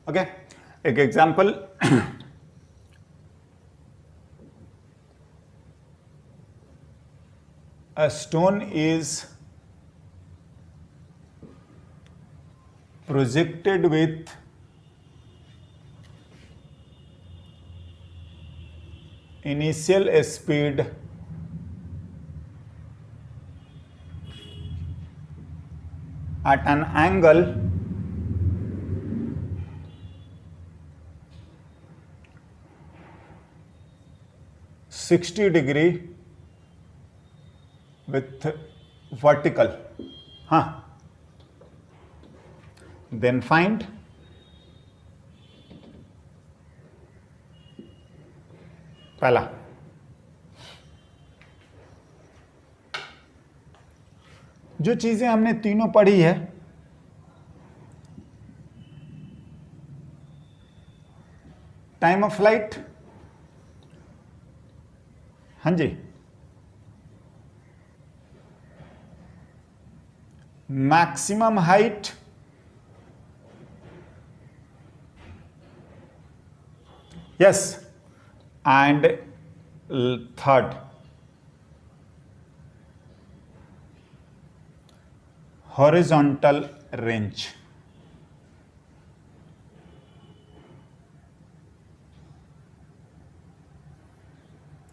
Okay, एक example, a stone is projected with initial speed at an angle (60° with vertical, हाँ, then find पहला, जो चीजें हमने तीनों पढ़ी है, टाइम ऑफ फ्लाइट, हाँ जी, maximum height, yes, and third horizontal range.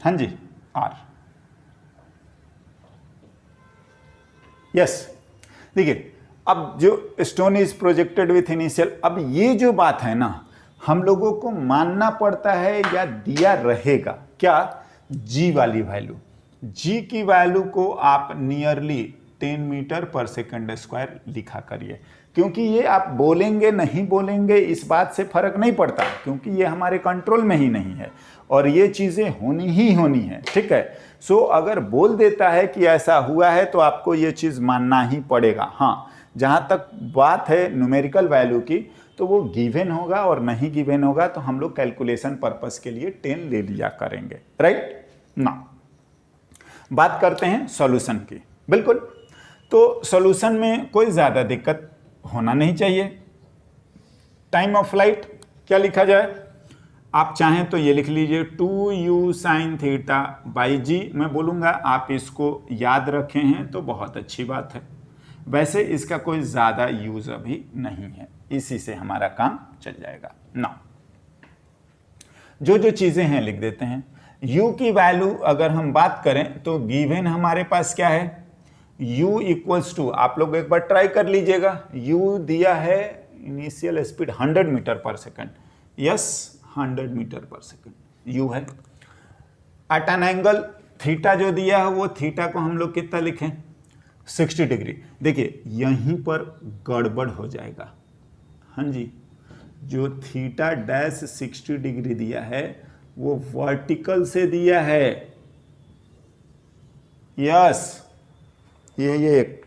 हाँ जी, आर, यस। देखिए, अब जो stone is projected with initial, अब ये जो बात है ना, हम लोगों को मानना पड़ता है या दिया रहेगा क्या, जी वाली वैल्यू। जी की वैल्यू को आप नियरली 10 मीटर पर सेकंड स्क्वायर लिखा करिए, क्योंकि ये आप बोलेंगे नहीं बोलेंगे इस बात से फर्क नहीं पड़ता, क्योंकि ये हमारे कंट्रोल में ही नहीं है और ये चीजें होनी ही होनी है, ठीक है। सो अगर बोल देता है कि ऐसा हुआ है तो आपको ये चीज मानना ही पड़ेगा। हाँ, जहां तक बात है न्यूमेरिकल वैल्यू की, तो वो गिवन होगा और नहीं गिवन होगा तो हम लोग कैलकुलेशन पर्पस के लिए 10 ले लिया करेंगे, राइट ना। बात करते हैं सॉल्यूशन की। बिल्कुल, तो सॉल्यूशन में कोई ज्यादा दिक्कत होना नहीं चाहिए। टाइम ऑफ फ्लाइट क्या लिखा जाए, आप चाहें तो ये लिख लीजिए 2u sin थीटा बाई जी। मैं बोलूँगा आप इसको याद रखे हैं तो बहुत अच्छी बात है, वैसे इसका कोई ज़्यादा यूज़ अभी नहीं है, इसी से हमारा काम चल जाएगा ना। जो जो चीज़ें हैं लिख देते हैं। u की वैल्यू अगर हम बात करें तो गिवन हमारे पास क्या है, u इक्वल्स टू, आप लोग एक बार ट्राई कर लीजिएगा, u दिया है इनिशियल स्पीड 100 मीटर पर सेकंड, यस 100 मीटर पर सेकंड u है। एट एन एंगल थीटा जो दिया है वो थीटा को हम लोग कितना लिखें, 60 डिग्री। देखिए यहीं पर गड़बड़ हो जाएगा, हाँ जी, जो थीटा डैश 60 डिग्री दिया है वो वर्टिकल से दिया है, यस, ये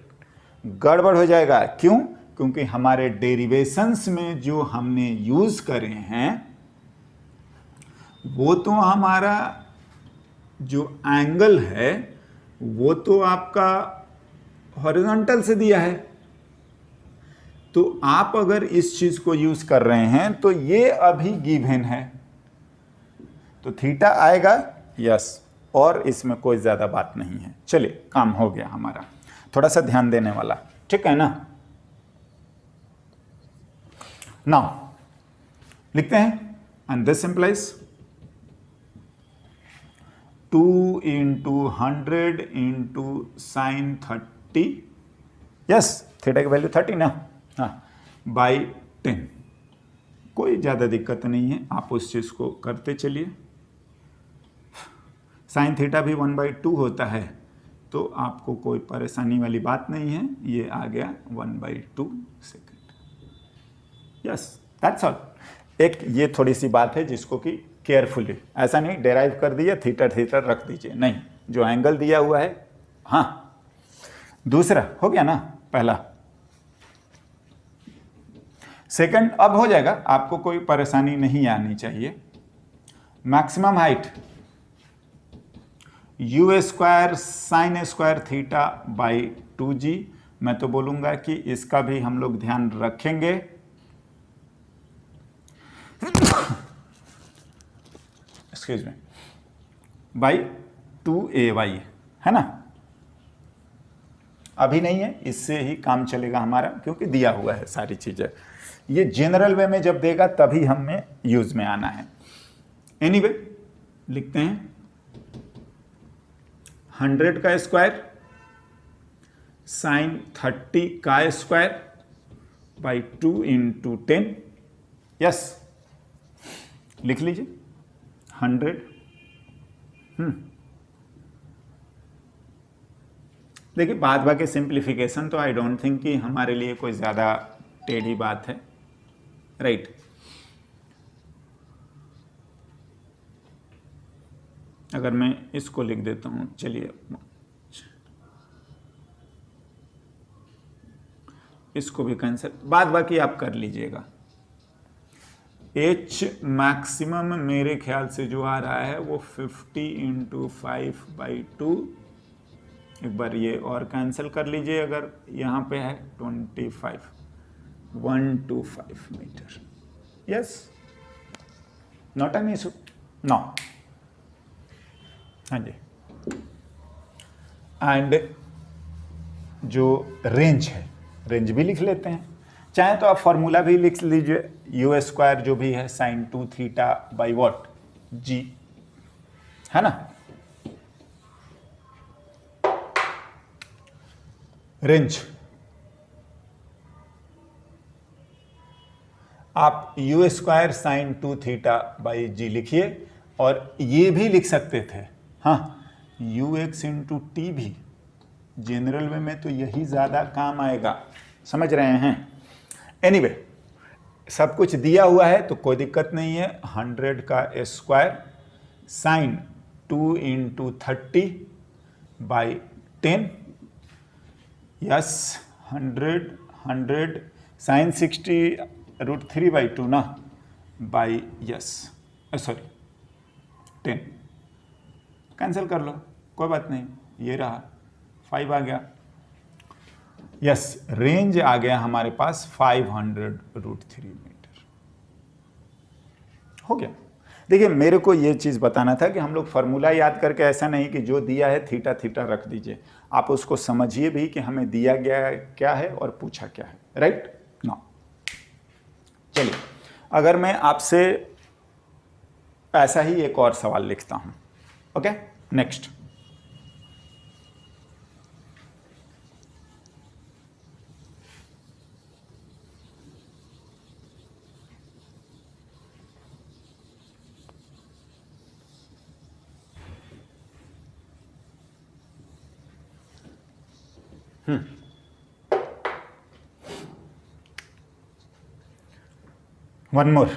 गड़बड़ हो जाएगा। क्यों, क्योंकि हमारे डेरिवेशंस में जो हमने यूज करे हैं वो तो हमारा जो एंगल है वो तो आपका हॉरिजॉन्टल से दिया है, तो आप अगर इस चीज को यूज कर रहे हैं तो ये अभी गिवन है, तो थीटा आएगा, यस, और इसमें कोई ज्यादा बात नहीं है। चलिए काम हो गया हमारा, थोड़ा सा ध्यान देने वाला, ठीक है ना। नाउ लिखते हैं, and this implies 2 × 100 × sin 30, yes, theta की वैल्यू 30 ना, हाँ, बाई 10। कोई ज़्यादा दिक्कत नहीं है, आप उस चीज़ को करते चलिए। साइन थीटा भी 1/2 होता है, तो आपको कोई परेशानी वाली बात नहीं है, ये आ गया 1/2 सेकेंड, यस, दैट्स ऑल। एक ये थोड़ी सी बात है जिसको कि केयरफुली, ऐसा नहीं डेराइव कर दिया थीटा थीटा रख दीजिए, नहीं, जो एंगल दिया हुआ है। हाँ, दूसरा हो गया ना, पहला। सेकंड अब हो जाएगा, आपको कोई परेशानी नहीं आनी चाहिए। Maximum height u² sin² theta by 2g। मैं तो बोलूंगा कि इसका भी हम लोग ध्यान रखेंगे, एक्सक्यूज मी, बाई 2ay है ना। अभी नहीं है, इससे ही काम चलेगा हमारा क्योंकि दिया हुआ है सारी चीज़ें। ये जनरल वे में जब देगा तभी हमें यूज में आना है। एनीवे लिखते हैं 100 का स्क्वायर साइन 30 का स्क्वायर बाई 2 × 10। यस, लिख लीजिए 100। देखिए बाद बाकी सिंप्लीफिकेशन तो आई डोंट थिंक कि हमारे लिए कोई ज़्यादा टेढ़ी बात है, राइट। अगर मैं इसको लिख देता हूं, चलिए इसको भी कैंसिल, बाद बाकी आप कर लीजिएगा। H मैक्सिमम मेरे ख्याल से जो आ रहा है वो 50 × 5/2। एक बार ये और कैंसिल कर लीजिए, अगर यहाँ पे है 25, 125 metre. Yes, not an issue, no. हाँ जी, एंड जो रेंज है, रेंज भी लिख लेते हैं। चाहे तो आप फॉर्मूला भी लिख लीजिए, u² जो भी है sin 2θ/what g, है ना। रेंज आप u² sin 2θ/g लिखिए, और ये भी लिख सकते थे, हाँ, ux × t भी। जनरल वे में तो यही ज़्यादा काम आएगा, समझ रहे हैं। एनीवे सब कुछ दिया हुआ है तो कोई दिक्कत नहीं है। 100 का स्क्वायर साइन 2 × 30/10। यस, 100 साइन 60 √3/2 ना, बाई यस सॉरी 10। कैंसिल कर लो, कोई बात नहीं, ये रहा 5 आ गया। यस, रेंज आ गया हमारे पास 500√3 मीटर। हो गया। देखिए मेरे को ये चीज़ बताना था कि हम लोग फार्मूला याद करके, ऐसा नहीं कि जो दिया है थीटा थीटा रख दीजिए, आप उसको समझिए भी कि हमें दिया गया क्या है और पूछा क्या है, राइट ना। चलिए अगर मैं आपसे ऐसा ही एक और सवाल लिखता हूं, okay, next. One more.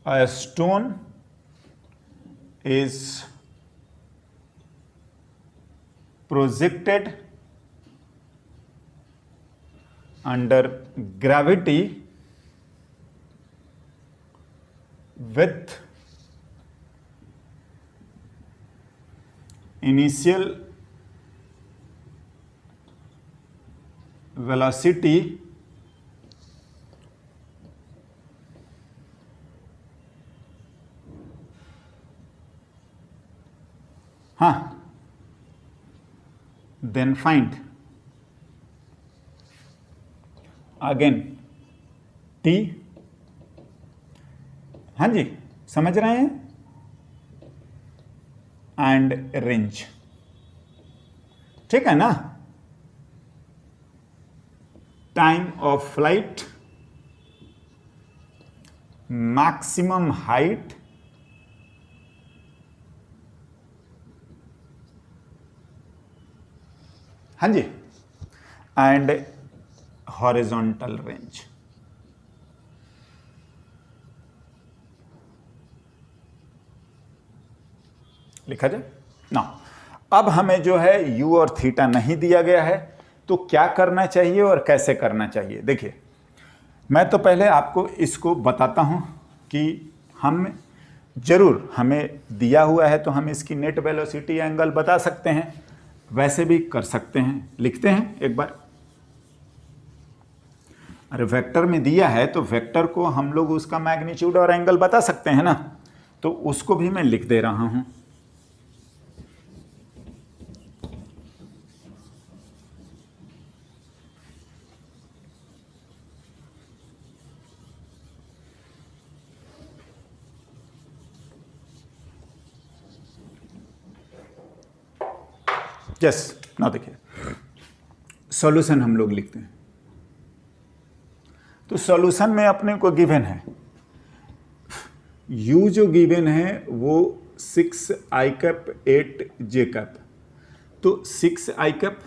A stone is projected under gravity with initial velocity then find again t। हाँ जी, समझ रहे हैं, एंड रेंज, ठीक है ना। Time of flight, maximum height, हाँ जी, एंड हॉरिजॉन्टल रेंज। लिखा जाए ना। अब हमें जो है u और थीटा नहीं दिया गया है, तो क्या करना चाहिए और कैसे करना चाहिए। देखिए मैं तो पहले आपको इसको बताता हूं कि हम जरूर, हमें दिया हुआ है तो हम इसकी नेट वेलोसिटी एंगल बता सकते हैं, वैसे भी कर सकते हैं। लिखते हैं एक बार, अरे वेक्टर में दिया है तो वेक्टर को हम लोग उसका मैग्नीट्यूड और एंगल बता सकते हैं ना, तो उसको भी मैं लिख दे रहा हूं। यस, ना देखिए सॉल्यूशन हम लोग लिखते हैं। तो सॉल्यूशन में अपने को गिवन है u जो गिवन है वो 6i कैप 8j कैप, तो 6i कैप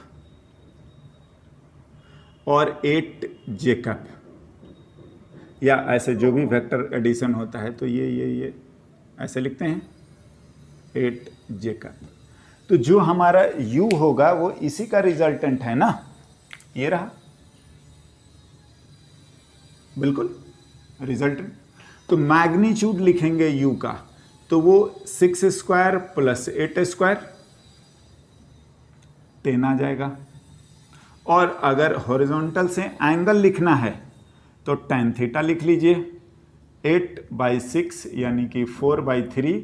और 8j कैप, या ऐसे जो भी वेक्टर एडिशन होता है तो ये ऐसे लिखते हैं 8j कैप। तो जो हमारा u होगा वो इसी का रिजल्टेंट है ना, ये रहा बिल्कुल रिजल्टेंट। तो मैग्नीट्यूड लिखेंगे u का, तो वो 6 स्क्वायर प्लस 8 स्क्वायर 10 आ जाएगा। और अगर हॉरिजॉन्टल से एंगल लिखना है तो tan थीटा लिख लीजिए, 8/6 यानी कि 4/3,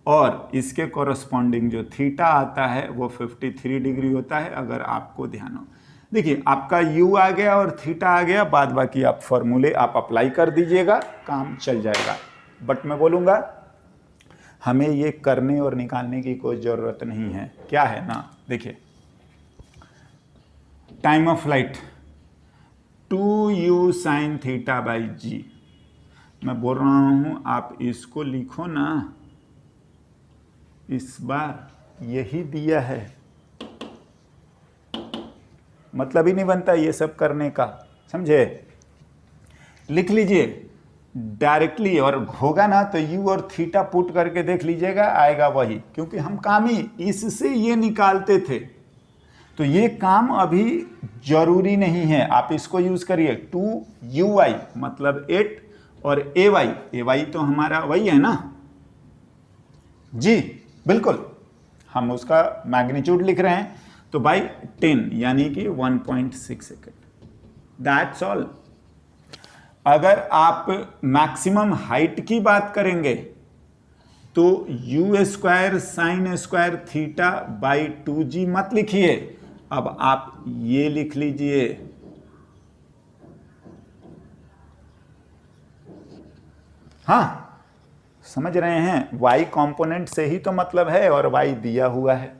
और इसके कॉरस्पॉन्डिंग जो थीटा आता है वो 53 डिग्री होता है। अगर आपको ध्यान हो, देखिए आपका u आ गया और थीटा आ गया, बाद बाकी आप फॉर्मूले आप अप्लाई कर दीजिएगा, काम चल जाएगा। बट मैं बोलूँगा हमें ये करने और निकालने की कोई ज़रूरत नहीं है। क्या है ना, देखिए time of flight 2u sin θ/g, मैं बोल रहा हूँ आप इसको लिखो ना, इस बार यही दिया है, मतलब ही नहीं बनता ये सब करने का, समझे? लिख लीजिए डायरेक्टली, और होगा ना तो u और थीटा पुट करके देख लीजिएगा, आएगा वही, क्योंकि हम काम ही इससे ये निकालते थे। तो ये काम अभी जरूरी नहीं है, आप इसको यूज करिए। 2uy मतलब 8 और ay तो हमारा वही है ना जी, बिल्कुल हम उसका मैग्नीट्यूड लिख रहे हैं, तो बाई 10 यानी कि 1.6 सेकेंड, दैट्स ऑल। अगर आप मैक्सिमम हाइट की बात करेंगे तो u square sine square theta by 2g मत लिखिए, अब आप ये लिख लीजिए, हाँ समझ रहे हैं, y कंपोनेंट से ही तो मतलब है, और y दिया हुआ है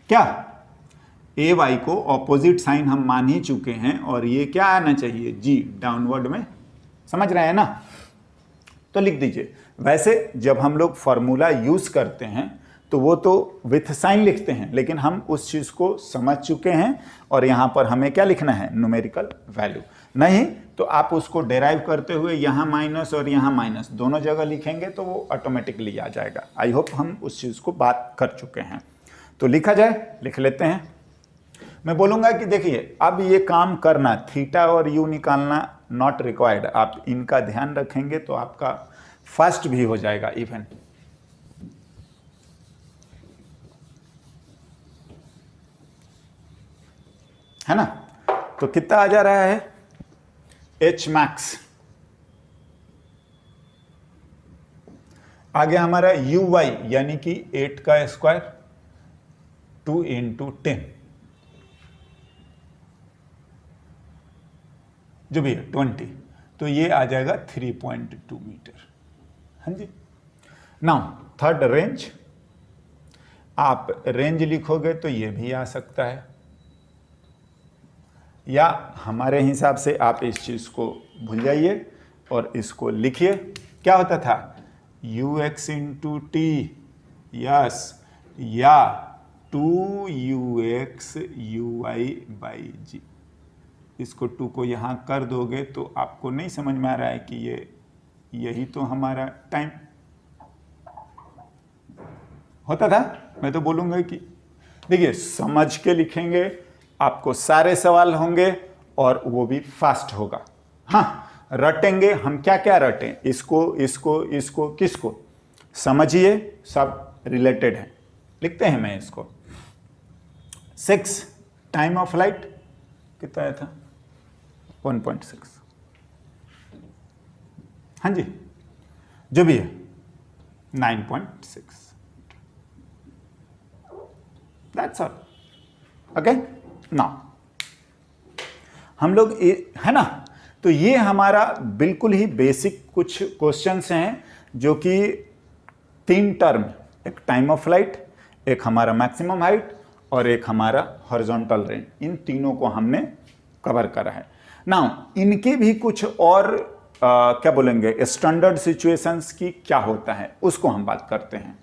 क्या, ए वाई को ऑपोजिट साइन हम मान ही चुके हैं, और ये क्या आना चाहिए g डाउनवर्ड में, समझ रहे हैं ना, तो लिख दीजिए। वैसे जब हम लोग फॉर्मूला यूज करते हैं तो वो तो विथ साइन लिखते हैं, लेकिन हम उस चीज को समझ चुके हैं, और यहां पर हमें क्या लिखना है, न्यूमेरिकल वैल्यू। नहीं तो आप उसको डेराइव करते हुए यहाँ माइनस और यहाँ माइनस दोनों जगह लिखेंगे तो वो ऑटोमेटिकली आ जाएगा। आई होप हम उस चीज को बात कर चुके हैं, तो लिखा जाए, लिख लेते हैं। मैं बोलूंगा कि देखिए अब ये काम करना, थीटा और यू निकालना नॉट रिक्वायर्ड, आप इनका ध्यान रखेंगे तो आपका फास्ट भी हो जाएगा इवन। है ना, तो कितना आ जा रहा है h मैक्स, आगे हमारा uy यानी कि 8 का स्क्वायर 2 × 10 जो भी है 20, तो ये आ जाएगा 3.2 मीटर। हाँ जी, नाउ थर्ड रेंज, आप रेंज लिखोगे तो ये भी आ सकता है, या हमारे हिसाब से आप इस चीज को भूल जाइए और इसको लिखिए। क्या होता था, ux × t, यस, या 2ux uy/g, इसको 2 को यहाँ कर दोगे तो आपको नहीं समझ में आ रहा है कि ये यही तो हमारा टाइम होता था। मैं तो बोलूँगा कि देखिए समझ के लिखेंगे, आपको सारे सवाल होंगे और वो भी फास्ट होगा। हाँ रटेंगे, हम क्या क्या रटें, इसको इसको इसको किसको, समझिए सब रिलेटेड है। लिखते हैं मैं इसको। 6 टाइम ऑफ फ्लाइट कितना था, 1.6। हाँ जी, जो भी है 9.6। That's all. ओके, नाउ हम लोग है ना, तो ये हमारा बिल्कुल ही बेसिक कुछ क्वेश्चंस हैं जो कि 3 टर्म, एक टाइम ऑफ फ्लाइट, एक हमारा मैक्सिमम हाइट और एक हमारा हॉरिजॉन्टल रेंज, इन तीनों को हमने कवर करा है। नाउ इनके भी कुछ और क्या बोलेंगे स्टैंडर्ड सिचुएशंस की क्या होता है उसको हम बात करते हैं।